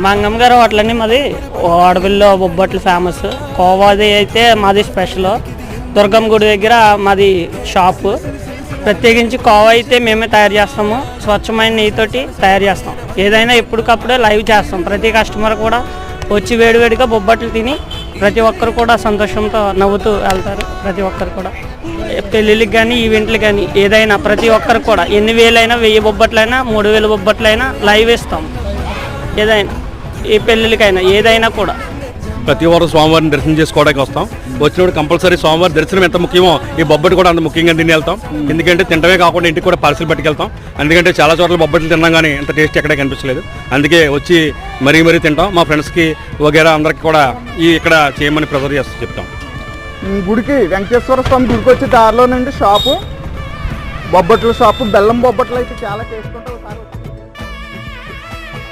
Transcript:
మా అంగమ్మగారు హోటలని మాది అడవిల్లో బొబ్బట్లు ఫేమస్. కోవాది అయితే మాది స్పెషల్. దుర్గమ్మ గుడి దగ్గర మాది షాపు. ప్రత్యేకించి కోవా అయితే మేమే తయారు చేస్తాము. స్వచ్ఛమైన నెయ్యితోటి తయారు చేస్తాం. ఏదైనా ఎప్పటికప్పుడే లైవ్ చేస్తాం. ప్రతి కస్టమర్ కూడా వచ్చి వేడివేడిగా బొబ్బట్లు తిని ప్రతి ఒక్కరు కూడా సంతోషంతో నవ్వుతూ వెళ్తారు. ప్రతి ఒక్కరు కూడా పెళ్ళిళ్ళకి కానీ ఈవెంట్లకు కానీ ఏదైనా ప్రతి ఒక్కరు కూడా ఎన్ని వేలైనా 1000 బొబ్బట్లైనా 3000 బొబ్బట్లైనా లైవ్ ఇస్తాం. ఏదైనా ఏ పెళ్ళిళ్ళకైనా ఏదైనా కూడా ప్రతి వారం స్వామివారిని దర్శనం చేసుకోవడానికి వస్తాం. వచ్చినప్పుడు కంపల్సరీ స్వామివారి దర్శనం ఎంత ముఖ్యమో ఈ బొబ్బట్లు కూడా అంత ముఖ్యంగా తిని వెళ్తాం. ఎందుకంటే తింటమే కాకుండా ఇంటికి కూడా పార్సల్ పట్టుకెళ్తాం. ఎందుకంటే చాలా చోట్ల బొబ్బట్లు తిన్నాం కానీ ఇంత టేస్ట్ ఎక్కడే కనిపించలేదు. అందుకే వచ్చి మరీ తింటాం. మా ఫ్రెండ్స్కి వగేరా అందరికీ కూడా ఇక్కడ చేయమని ప్రిఫర్ చేస్తూ చెప్తాం. గుడికి వెంకటేశ్వర స్వామి గుడికి వచ్చే దారిలో నుండి షాపు బొబ్బట్ల షాపు. బెల్లం బొబ్బట్లు అయితే చాలా టేస్ట్ ఉంటుంది.